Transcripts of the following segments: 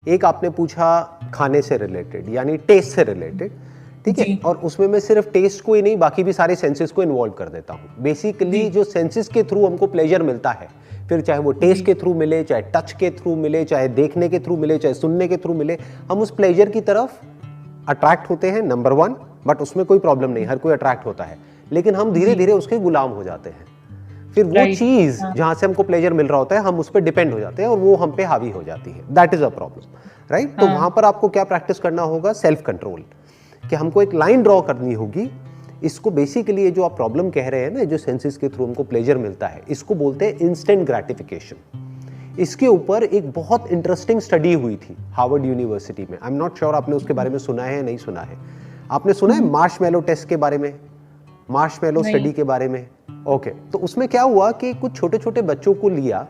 एक आपने पूछा खाने से रिलेटेड यानी टेस्ट से रिलेटेड, ठीक है, और उसमें मैं सिर्फ टेस्ट को ही नहीं बाकी भी सारे सेंसेस को इन्वॉल्व कर देता हूँ। बेसिकली जो सेंसेस के थ्रू हमको प्लेजर मिलता है, फिर चाहे वो टेस्ट के थ्रू मिले, चाहे टच के थ्रू मिले, चाहे देखने के थ्रू मिले, चाहे सुनने के थ्रू मिले, हम उस प्लेजर की तरफ अट्रैक्ट होते हैं, नंबर 1। बट उसमें कोई प्रॉब्लम नहीं, हर कोई अट्रैक्ट होता है, लेकिन हम धीरे धीरे उसके गुलाम हो जाते हैं। फिर वो चीज जहां से हमको प्लेजर मिल रहा होता है, हम उस पर डिपेंड हो जाते हैं और वो हम पे हावी हो जाती है। That is a problem, right. तो वहां पर आपको क्या प्रैक्टिस करना होगा? सेल्फ कंट्रोल, कि हमको एक लाइन ड्रॉ करनी होगी। इसको बेसिकली ये जो आप प्रॉब्लम कह रहे हैं ना, जो सेंसेस के थ्रू हमको प्लेजर मिलता है, इसको बोलते हैं इंस्टेंट ग्रेटिफिकेशन। इसके ऊपर एक बहुत इंटरेस्टिंग स्टडी हुई थी हार्वर्ड यूनिवर्सिटी में। आई एम नॉट श्योर आपने उसके बारे में सुना है या नहीं सुना है। आपने सुना है मार्शमैलो टेस्ट के बारे में, मार्शमैलो स्टडी के बारे में? ओके, तो उसमें क्या हुआ कि कुछ छोटे छोटे बच्चों को लिया,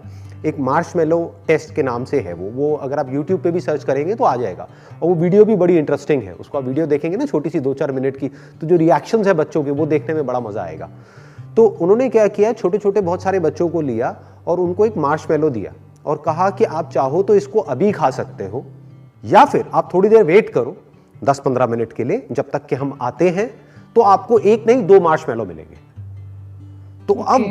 एक मार्शमैलो टेस्ट के नाम से है वो अगर आप YouTube पे भी सर्च करेंगे तो आ जाएगा, और वो वीडियो भी बड़ी इंटरेस्टिंग है। उसको आप वीडियो देखेंगे ना, छोटी सी 2-4 मिनट की, तो जो रिएक्शंस है बच्चों के, वो देखने में बड़ा मजा आएगा। तो उन्होंने क्या किया, छोटे छोटे बहुत सारे बच्चों को लिया और उनको एक मार्शमैलो दिया और कहा कि आप चाहो तो इसको अभी खा सकते हो, या फिर आप थोड़ी देर वेट करो 10-15 मिनट के लिए, जब तक कि हम आते हैं, तो आपको एक नहीं 2 मार्शमैलो मिलेंगे। तो अब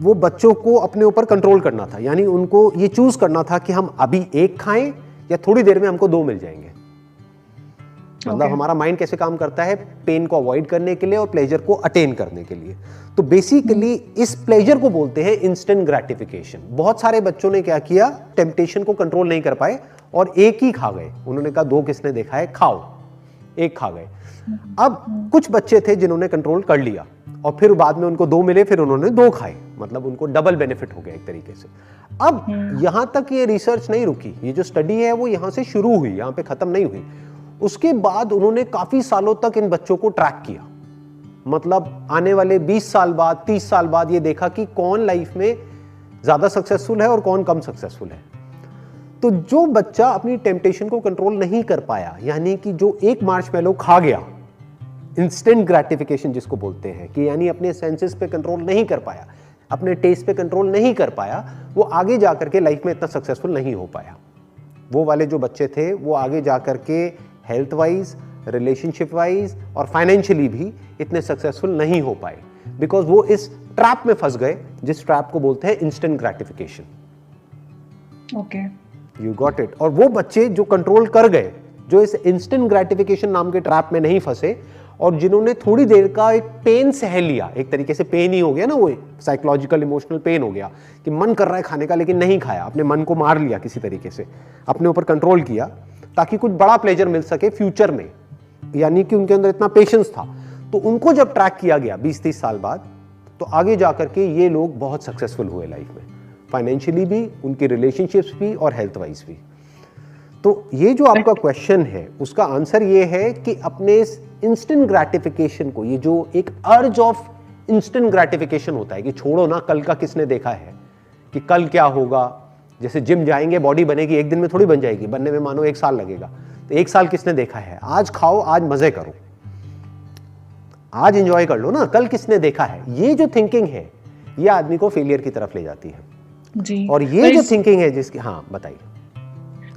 वो बच्चों को अपने ऊपर कंट्रोल करना था, यानी उनको ये चूज करना था कि हम अभी एक खाएं या थोड़ी देर में हमको 2 मिल जाएंगे। मतलब हमारा माइंड कैसे काम करता है, पेन को अवॉइड करने के लिए और प्लेजर को अटेन करने के लिए। तो बेसिकली इस प्लेजर को बोलते हैं इंस्टेंट ग्रेटिफिकेशन। बहुत सारे बच्चों ने क्या किया, टेम्पटेशन को कंट्रोल नहीं कर पाए और एक ही खा गए। उन्होंने कहा 2 किसने देखा है, खाओ, एक खा गए। अब कुछ बच्चे थे जिन्होंने कंट्रोल कर लिया और फिर बाद में उनको 2 मिले, फिर उन्होंने 2 खाए, मतलब उनको डबल बेनिफिट हो गया एक तरीके से। अब यहां तक ये रिसर्च नहीं रुकी, ये जो स्टडी है वो यहां से शुरू हुई, यहां पे खत्म नहीं हुई। उसके बाद उन्होंने काफी सालों तक इन बच्चों को ट्रैक किया, मतलब आने वाले 20 साल बाद, 30 साल बाद ये देखा कि कौन लाइफ में ज्यादा सक्सेसफुल है और कौन कम सक्सेसफुल है। तो जो बच्चा अपनी टेम्पटेशन को कंट्रोल नहीं कर पाया, यानी कि जो एक मार्शमैलो खा गया, इंस्टेंट ग्रेटिफिकेशन जिसको बोलते हैं, कि यानी अपने सेंसेस पे कंट्रोल नहीं कर पाया, अपने टेस्ट पे कंट्रोल नहीं कर पाया, वो आगे जाकर के लाइफ में इतना सक्सेसफुल नहीं हो पाया। वो वाले जो बच्चे थे वो आगे जाकर के हेल्थ वाइज, रिलेशनशिप वाइज और फाइनेंशियली भी इतने सक्सेसफुल नहीं हो पाए, बिकॉज वो इस ट्रैप में फंस गए, जिस ट्रैप को बोलते हैं instant gratification. Okay, you got it. और वो बच्चे जो कंट्रोल कर गए, जो इस इंस्टेंट ग्रेटिफिकेशन नाम के ट्रैप में नहीं फंसे और जिन्होंने थोड़ी देर का एक पेन सह लिया, एक तरीके से पेन ही हो गया ना, वो साइकोलॉजिकल इमोशनल पेन हो गया कि मन कर रहा है खाने का लेकिन नहीं खाया, अपने मन को मार लिया किसी तरीके से, अपने ऊपर कंट्रोल किया ताकि कुछ बड़ा प्लेजर मिल सके फ्यूचर में, यानी कि उनके अंदर इतना पेशेंस था। तो उनको जब ट्रैक किया गया 20-30 साल बाद, तो आगे जाकर के ये लोग बहुत सक्सेसफुल हुए लाइफ में, फाइनेंशियली भी, उनके रिलेशनशिप्स भी और हेल्थ वाइज भी। तो ये जो आपका क्वेश्चन है, उसका आंसर ये है कि अपने इस इंस्टेंट ग्रेटिफिकेशन को, ये जो एक अर्ज ऑफ इंस्टेंट ग्रेटिफिकेशन होता है कि छोड़ो ना, कल का किसने देखा है कि कल क्या होगा। जैसे जिम जाएंगे, बॉडी बनेगी, एक दिन में थोड़ी बन जाएगी, बनने में मानो 1 साल लगेगा। तो 1 साल किसने देखा है? आज खाओ, आज मजे करो, आज एंजॉय कर लो ना, कल किसने देखा है। ये जो थिंकिंग है, ये आदमी को फेलियर की तरफ ले जाती है जी। और ये जो थिंकिंग है जिसकी, हाँ बताइए।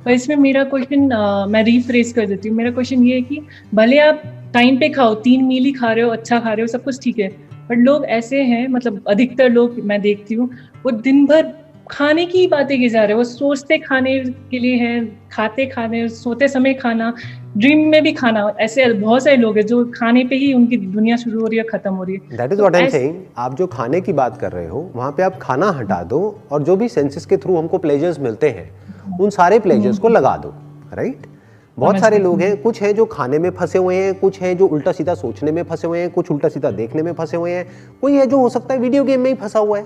पर इसमें मेरा क्वेश्चन मैं रीफ्रेज कर देती हूँ। मेरा क्वेश्चन ये है कि भले आप टाइम पे खाओ, 3 मील ही खा रहे हो, अच्छा खा रहे हो, सब कुछ ठीक है, पर लोग ऐसे हैं, मतलब अधिकतर लोग मैं देखती हूँ, वो दिन भर खाने की बातें की जा रहे हैं। वो सोचते खाने के लिए हैं, खाते खाने, सोते समय खाना, ड्रीम में भी खाना। ऐसे बहुत सारे लोग हैं जो खाने पे ही उनकी दुनिया शुरू हो रही है, खत्म हो रही है। That is what I am saying. आप जो खाने की बात कर रहे हो, वहां पे आप खाना हटा दो और जो भी सेंसेस के थ्रू हमको प्लेजर्स मिलते हैं, उन सारे प्लेजर्स को लगा दो, राइट। बहुत सारे लोग हैं, कुछ हैं जो खाने में फंसे हुए हैं, कुछ हैं जो उल्टा सीधा सोचने में फंसे हुए हैं, कुछ उल्टा सीधा देखने में फंसे हुए हैं, कोई है जो हो सकता है वीडियो गेम में ही फंसा हुआ है,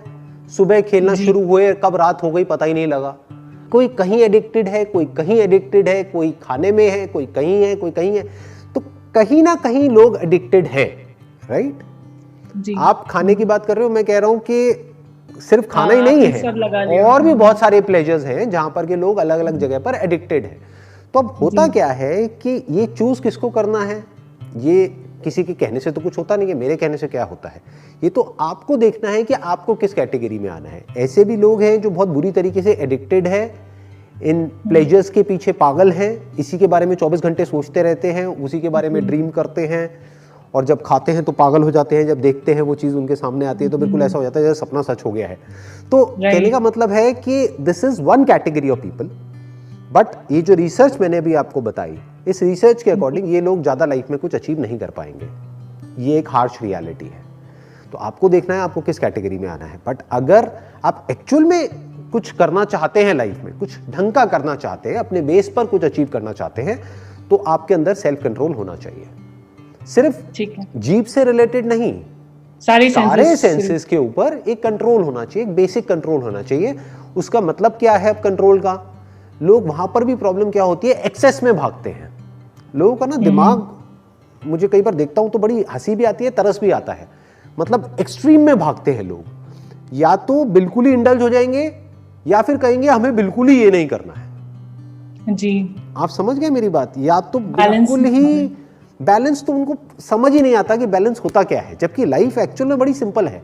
सुबह खेलना शुरू हुए, कब रात हो गई पता ही नहीं लगा। कोई कहीं एडिक्टेड है, कोई कहीं एडिक्टेड है, कोई खाने में है, कोई कहीं है, कोई कहीं है। तो कहीं ना कहीं लोग एडिक्टेड हैं, राइट। आप खाने की बात कर रहे हो, मैं कह रहा हूं कि सिर्फ खाना ही नहीं है, और भी बहुत सारे प्लेजर्स हैं जहां पर के लोग अलग अलग जगह पर एडिक्टेड हैं। तो अब होता क्या है कि ये चूज किसको करना है, ये किसी के कहने से तो कुछ होता नहीं है, मेरे कहने से क्या होता है, ये तो आपको देखना है कि आपको किस कैटेगरी में आना है। ऐसे भी लोग हैं जो बहुत बुरी तरीके से एडिक्टेड है इन प्लेजर्स के पीछे पागल हैं, इसी के बारे में 24 घंटे सोचते रहते हैं, उसी के बारे में ड्रीम करते हैं, और जब खाते हैं तो पागल हो जाते हैं, जब देखते हैं वो चीज़ उनके सामने आती है तो बिल्कुल ऐसा हो जाता है जैसे सपना सच हो गया है। तो कहने का मतलब है कि this is one category of people, but ये जो रिसर्च मैंने अभी आपको बताई, इस रिसर्च के अकॉर्डिंग ये लोग ज़्यादा लाइफ में कुछ अचीव नहीं कर पाएंगे। ये एक हार्श रियलिटी है। तो आपको देखना है आपको किस कैटेगरी में आना है। बट अगर आप एक्चुअल में कुछ करना चाहते हैं लाइफ में, कुछ ढंग का करना चाहते हैं, अपने बेस पर कुछ अचीव करना चाहते हैं, तो आपके अंदर सेल्फ कंट्रोल होना चाहिए। सिर्फ जीभ से रिलेटेड नहीं, सारे सेंसेस के ऊपर एक कंट्रोल होना चाहिए, एक बेसिक कंट्रोल होना चाहिए। उसका मतलब क्या है कंट्रोल का? लोग वहां पर भी प्रॉब्लम क्या होती है, एक्सेस में भागते हैं। लोगों का ना दिमाग, मुझे कई बार देखता हूं तो बड़ी हंसी भी आती है, तरस भी आता है। मतलब एक्सट्रीम में भागते हैं लोग, या तो बिल्कुल ही इंडल्ज हो जाएंगे या फिर कहेंगे हमें बिल्कुल ही ये नहीं करना है। जी, आप समझ गए मेरी बात? या तो बिल्कुल ही बैलेंस, तो उनको समझ ही नहीं आता कि बैलेंस होता क्या है, जबकि लाइफ एक्चुअल में बड़ी सिंपल है।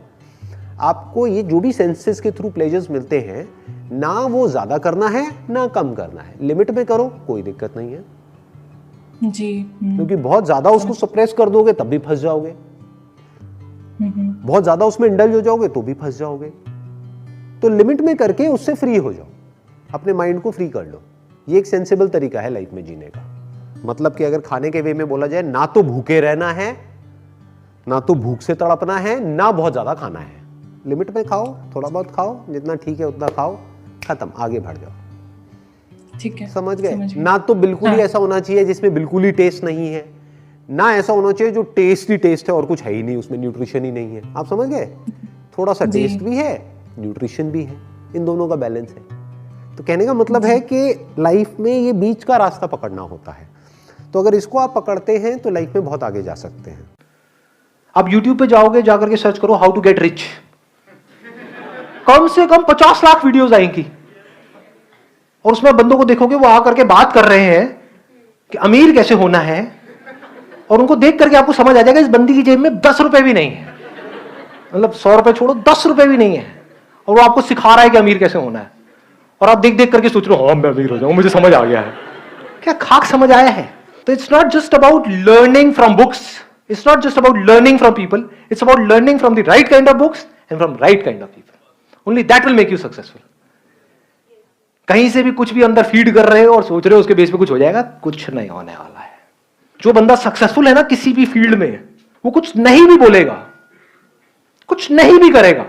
आपको ये जो भी सेंसेस के थ्रू प्लेजर्स मिलते हैं, ना वो ज्यादा करना है ना कम करना है, लिमिट में करो, कोई दिक्कत नहीं है जी। क्योंकि बहुत ज्यादा उसको सप्रेस कर दोगे तब भी फंस जाओगे, बहुत ज्यादा उसमें इंडल्ज हो जाओगे तो भी फंस जाओगे। तो लिमिट में करके उससे फ्री हो जाओ, अपने माइंड को फ्री कर लो। ये एक सेंसिबल तरीका है लाइफ में जीने का। मतलब कि अगर खाने के वे में बोला जाए, ना तो भूखे रहना है, ना तो भूख से तड़पना है, ना बहुत ज्यादा खाना है। लिमिट में खाओ, थोड़ा बहुत खाओ, जितना ठीक है उतना खाओ, खत्म, आगे बढ़ जाओ। ठीक है, समझ गए? ना तो बिल्कुल ही ऐसा होना चाहिए जिसमें बिल्कुल ही टेस्ट नहीं है, ना ऐसा होना चाहिए जो टेस्ट ही टेस्ट है और कुछ है ही नहीं, उसमें न्यूट्रिशन ही नहीं है। आप समझ गए? थोड़ा सा टेस्ट भी है, न्यूट्रिशन भी है, इन दोनों का बैलेंस है। तो कहने का मतलब है कि लाइफ में ये बीच का रास्ता पकड़ना होता है। तो अगर इसको आप पकड़ते हैं तो लाइफ में बहुत आगे जा सकते हैं। आप YouTube पे जाओगे, जाकर के सर्च करो हाउ टू गेट रिच, कम से कम 50 लाख वीडियोस आएंगी, और उसमें बंदों को देखोगे वो आकर के बात कर रहे हैं कि अमीर कैसे होना है, और उनको देख करके आपको समझ आ जाएगा इस बंदी की जेब में 10 रुपए भी नहीं है, मतलब 100 रुपए छोड़ो, 10 रुपए भी नहीं है, और वो आपको सिखा रहा है कि अमीर कैसे होना है। और आप देख देख करके सोच रहे हो हाँ मैं अमीर हो जाऊं, मुझे समझ आ गया है। क्या खाक समझ आया है? तो it's not just about learning from books, it's not just about learning from people, it's about learning from the right kind of books and from right kind of people. Only that will make you successful. कहीं से भी कुछ भी अंदर feed कर रहे हो और सोच रहे हो उसके बेस पे कुछ हो जाएगा, कुछ नहीं होने वाला है। जो बंदा सक्सेसफुल है ना किसी भी फील्ड में, वो कुछ नहीं भी बोलेगा, कुछ नहीं भी करेगा,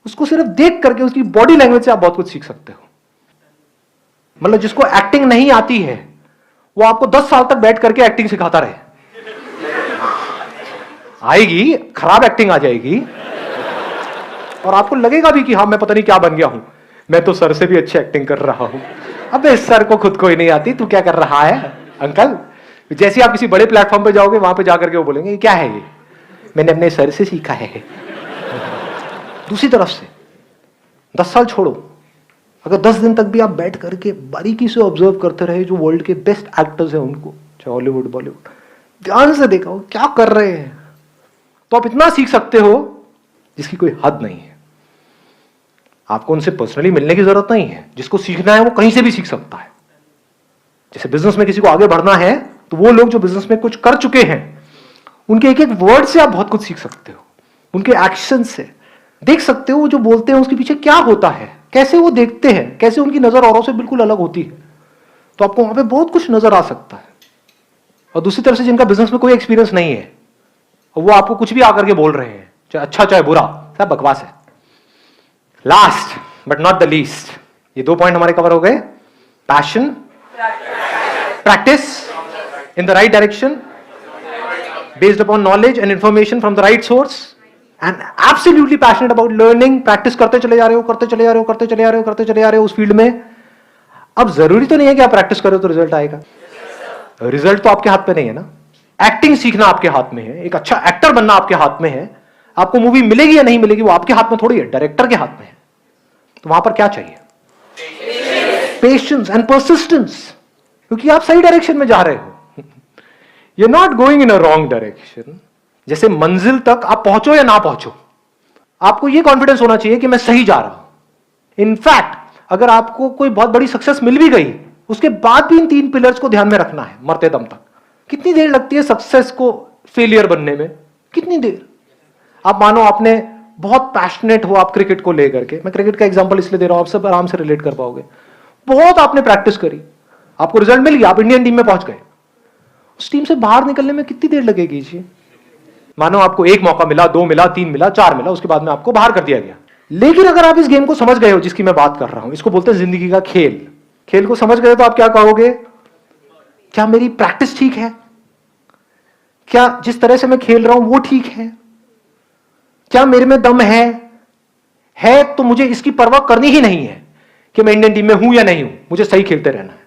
उसको सिर्फ देख करके उसकी बॉडी लैंग्वेज से आप बहुत कुछ सीख सकते हो। मतलब जिसको एक्टिंग नहीं आती है वो आपको 10 साल तक बैठ करके एक्टिंग सिखाता रहे, आएगी खराब एक्टिंग आ जाएगी और आपको लगेगा भी कि हाँ मैं पता नहीं क्या बन गया हूं, मैं तो सर से भी अच्छी एक्टिंग कर रहा हूं। अबे सर को खुद को ही नहीं आती, तू क्या कर रहा है अंकल। जैसे आप किसी बड़े प्लेटफॉर्म पे जाओगे वहां पे जाकर के वो बोलेंगे क्या है ये, मैंने अपने सर से सीखा है। दूसरी तरफ से 10 साल छोड़ो, अगर 10 दिन तक भी आप बैठ करके बारीकी से ऑब्जर्व करते रहे जो वर्ल्ड के बेस्ट एक्टर्स हैं उनको, चाहे हॉलीवुड बॉलीवुड, ध्यान से देखा हो क्या कर रहे हैं, तो आप इतना सीख सकते हो जिसकी कोई हद नहीं है। आपको उनसे पर्सनली मिलने की जरूरत नहीं है, जिसको सीखना है वो कहीं से भी सीख सकता है। जैसे बिजनेस में किसी को आगे बढ़ना है तो वो लोग जो बिजनेस में कुछ कर चुके हैं उनके एक एक वर्ड से आप बहुत कुछ सीख सकते हो, उनके एक्शन से देख सकते हो वो जो बोलते हैं उसके पीछे क्या होता है, कैसे वो देखते हैं, कैसे उनकी नजर औरों से बिल्कुल अलग होती है। तो आपको वहां पे बहुत कुछ नजर आ सकता है। और दूसरी तरफ से जिनका बिजनेस में कोई एक्सपीरियंस नहीं है और वो आपको कुछ भी आकर के बोल रहे हैं, चाहे अच्छा चाहे बुरा, सब बकवास है। Last but not the least, ये 2 पॉइंट हमारे कवर हो गए। Passion, practice in the right direction based upon knowledge and information from the right source, and absolutely passionate about learning. Practice करते चले जा रहे हो, करते चले जा रहे हो, करते चले जा रहे हो, करते चले जा रहे हो उस फील्ड में। अब जरूरी तो नहीं है कि आप प्रैक्टिस करो तो रिजल्ट आएगा, रिजल्ट तो आपके हाथ पे नहीं है ना। एक्टिंग सीखना आपके हाथ में है, एक अच्छा एक्टर बनना आपके हाथ में है। आपको मूवी मिलेगी या नहीं मिलेगी वो आपके हाथ में थोड़ी है, डायरेक्टर के हाथ में है। तो वहां पर क्या चाहिए? पेशेंस एंड परसिस्टेंस, क्योंकि आप सही डायरेक्शन में जा रहे हो। You are not going in a wrong direction. जैसे मंजिल तक आप पहुंचो या ना पहुंचो, आपको यह कॉन्फिडेंस होना चाहिए कि मैं सही जा रहा हूं। इनफैक्ट अगर आपको कोई बहुत बड़ी सक्सेस मिल भी गई, उसके बाद भी इन 3 पिलर्स को ध्यान में रखना है मरते दम तक। कितनी देर लगती है सक्सेस को फेलियर बनने में? कितनी देर? आप मानो आपने बहुत पैशनेट हो आप क्रिकेट को लेकर के, मैं क्रिकेट का एग्जांपल इसलिए दे रहा हूं, आप सब आराम से रिलेट कर पाओगे। बहुत आपने प्रैक्टिस करी, आपको रिजल्ट मिल गया, आप इंडियन टीम में पहुंच गए। उस टीम से बाहर निकलने में कितनी देर लगेगी जी? मानो आपको 1 मौका मिला, 2 मिला, 3 मिला, 4 मिला, उसके बाद में आपको बाहर कर दिया गया। लेकिन अगर आप इस गेम को समझ गए हो जिसकी मैं बात कर रहा हूं, इसको बोलते हैं जिंदगी का खेल। खेल को समझ गए तो आप क्या कहोगे? क्या मेरी प्रैक्टिस ठीक है? क्या जिस तरह से मैं खेल रहा हूं वो ठीक है? क्या मेरे में दम है तो मुझे इसकी परवाह करनी ही नहीं है कि मैं इंडियन टीम में हूं या नहीं हूं, मुझे सही खेलते रहना है।